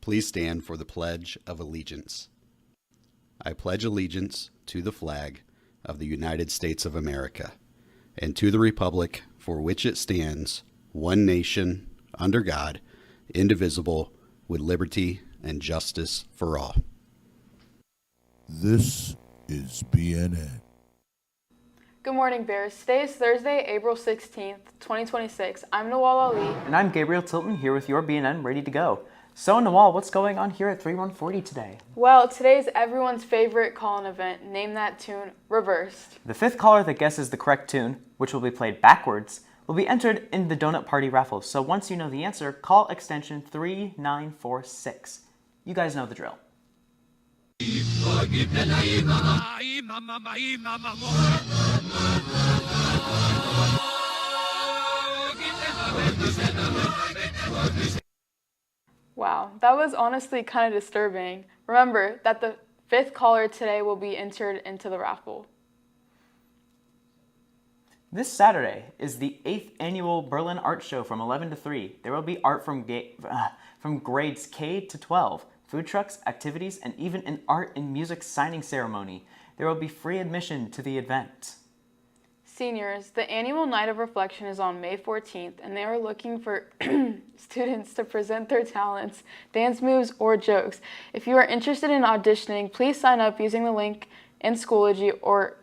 Please stand for the Pledge of Allegiance. I pledge allegiance to the flag of the United States of America and to the republic for which it stands, one nation, under God, indivisible, with liberty and justice for all. This is BNN. Good morning, Bears. Today is Thursday, April 16th, 2026. I'm Nawal Ali. And I'm Gabriel Tilton, here with your BNN ready to go. So, Nawal, what's going on here at 3140 today? Well, today is everyone's favorite call-in event. Name that tune, Reversed. The fifth caller that guesses the correct tune, which will be played backwards, will be entered in the Donut Party raffle. So once you know the answer, call extension 3946. You guys know the drill. Wow, that was honestly kind of disturbing. Remember that the fifth caller today will be entered into the raffle. This Saturday is the 8th annual Berlin Art Show from 11 to 3. There will be art from grades K to 12, food trucks, activities, and even an art and music signing ceremony. There will be free admission to the event. Seniors, the annual Night of Reflection is on May 14th, and they are looking for students to present their talents, dance moves, or jokes. If you are interested in auditioning, please sign up using the link in Schoology or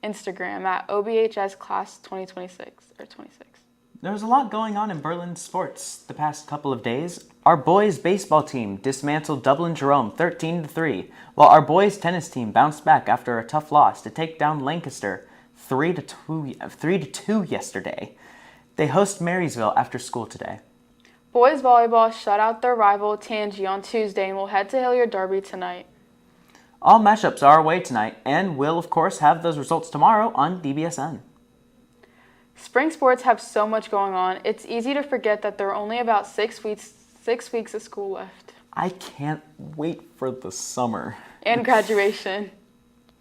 Instagram at OBHS Class 2026 or 26. There's a lot going on in Berlin sports the past couple of days. Our boys baseball team dismantled Dublin Jerome 13-3, while our boys tennis team bounced back after a tough loss to take down Lancaster 3-2 yesterday. They host Marysville after school today. Boys volleyball shut out their rival Tangi on Tuesday and will head to Hilliard Derby tonight. All matchups are away tonight, and we'll of course have those results tomorrow on DBSN. Spring sports have so much going on, it's easy to forget that there are only about 6 weeks of school left. I can't wait for the summer. And graduation.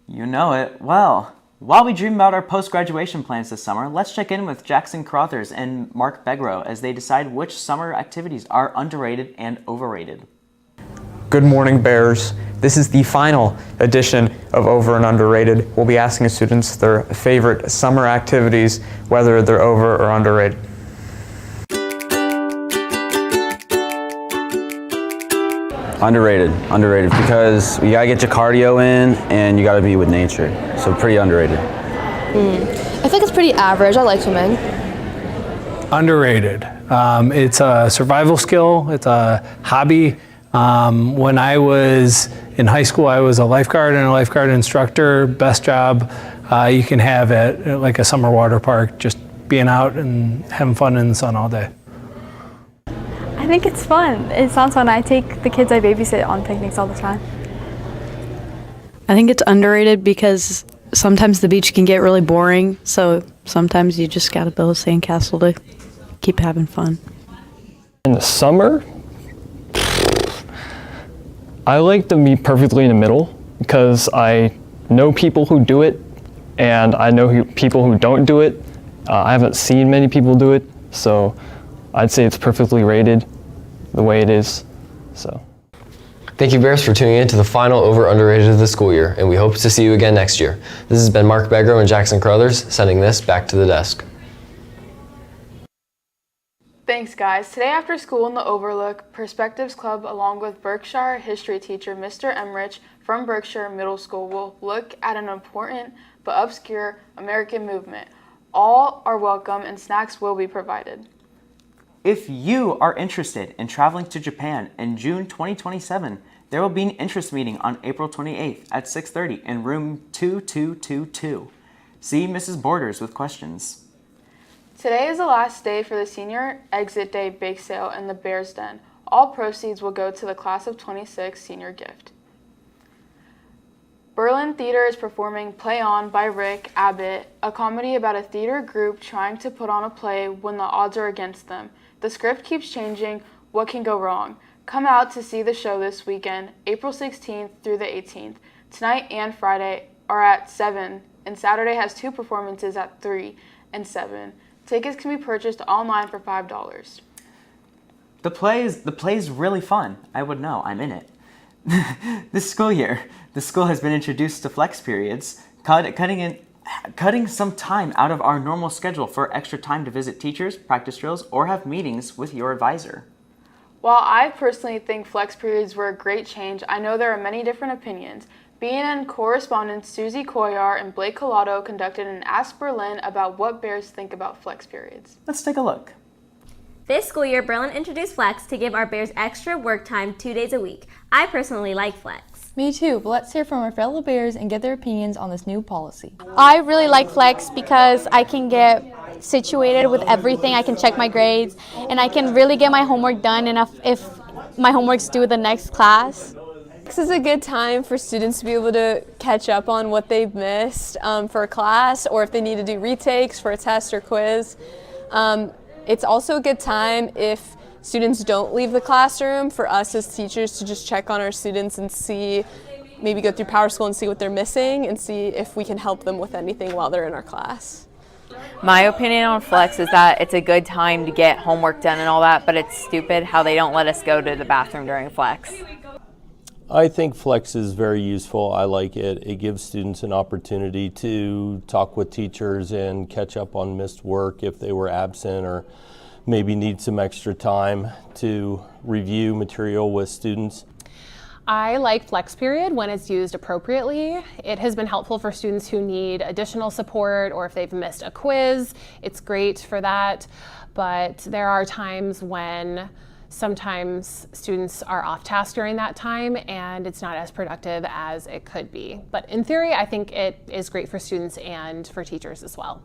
You know it. Well, while we dream about our post-graduation plans this summer, let's check in with Jackson Crothers and Mark Begro as they decide which summer activities are underrated and overrated. Good morning, Bears. This is the final edition of Over and Underrated. We'll be asking students their favorite summer activities, whether they're over or underrated. Underrated because you gotta get your cardio in and you gotta be with nature. So pretty underrated. I think it's pretty average. I like swimming. Underrated. It's a survival skill. It's a hobby. When I was in high school, I was a lifeguard and a lifeguard instructor. Best job you can have at like a summer water park, just being out and having fun in the sun all day. I think it's fun. It sounds fun. I take the kids I babysit on picnics all the time. I think it's underrated because sometimes the beach can get really boring, so sometimes you just gotta build a sandcastle to keep having fun. In the summer, I like to be perfectly in the middle because I know people who do it and I know people who don't do it. I haven't seen many people do it, so I'd say it's perfectly rated the way it is. So, thank you, Bears, for tuning in to the final Over Underrated of the school year, and we hope to see you again next year. This has been Mark Begro and Jackson Crothers sending this back to the desk. Thanks, guys. Today after school in the Overlook, Perspectives Club, along with Berkshire history teacher Mr. Emrich from Berkshire Middle School, will look at an important but obscure American movement. All are welcome and snacks will be provided. If you are interested in traveling to Japan in June 2027, there will be an interest meeting on April 28th at 6:30 in room 2222. See Mrs. Borders with questions. Today is the last day for the Senior Exit Day Bake Sale in the Bears Den. All proceeds will go to the Class of 26 Senior Gift. Berlin Theater is performing Play On by Rick Abbott, a comedy about a theater group trying to put on a play when the odds are against them. The script keeps changing. What can go wrong? Come out to see the show this weekend, April 16th through the 18th. Tonight and Friday are at 7, and Saturday has 2 performances at 3 and 7. Tickets can be purchased online for $5. The play is really fun. I would know. I'm in it. This school year, the school has been introduced to flex periods, cutting some time out of our normal schedule for extra time to visit teachers, practice drills, or have meetings with your advisor. While I personally think flex periods were a great change, I know there are many different opinions. BNN correspondents Susie Coyar and Blake Collado conducted an Ask Berlin about what Bears think about flex periods. Let's take a look. This school year, Berlin introduced flex to give our Bears extra work time 2 days a week. I personally like flex. Me too, but let's hear from our fellow Bears and get their opinions on this new policy. I really like flex because I can get situated with everything. I can check my grades and I can really get my homework done if my homework's due the next class. This is a good time for students to be able to catch up on what they've missed for a class, or if they need to do retakes for a test or quiz. It's also a good time if students don't leave the classroom for us as teachers to just check on our students and see, maybe go through PowerSchool and see what they're missing and see if we can help them with anything while they're in our class. My opinion on flex is that it's a good time to get homework done and all that, but it's stupid how they don't let us go to the bathroom during flex. I think flex is very useful. I like it. It gives students an opportunity to talk with teachers and catch up on missed work if they were absent or maybe need some extra time to review material with students. I like flex period when it's used appropriately. It has been helpful for students who need additional support or if they've missed a quiz. It's great for that, but there are times when sometimes students are off task during that time and it's not as productive as it could be. But in theory, I think it is great for students and for teachers as well.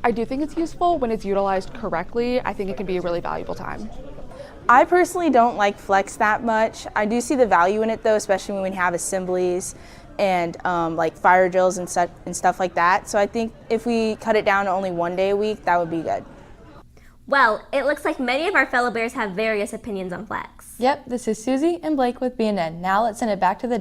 I do think it's useful when it's utilized correctly. I think it can be a really valuable time. I personally don't like flex that much. I do see the value in it though, especially when we have assemblies and like fire drills and stuff like that. So I think if we cut it down to only 1 day a week, that would be good. Well, it looks like many of our fellow Bears have various opinions on flex. Yep, this is Susie and Blake with BNN. Now let's send it back to the...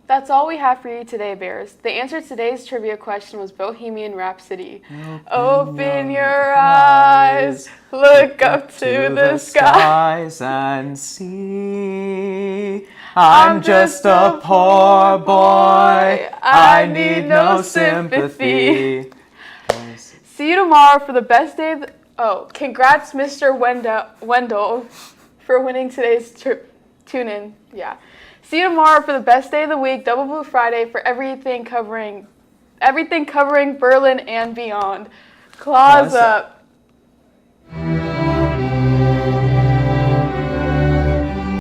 That's all we have for you today, Bears. The answer to today's trivia question was Bohemian Rhapsody. Open your eyes, look up to the skies and see. I'm just a poor boy, I need no sympathy. See you tomorrow for the best day of congrats, Mr. Wendell, for winning today's tune-in. Yeah. See you tomorrow for the best day of the week, Double Blue Friday, for everything covering Berlin and beyond. Claws up.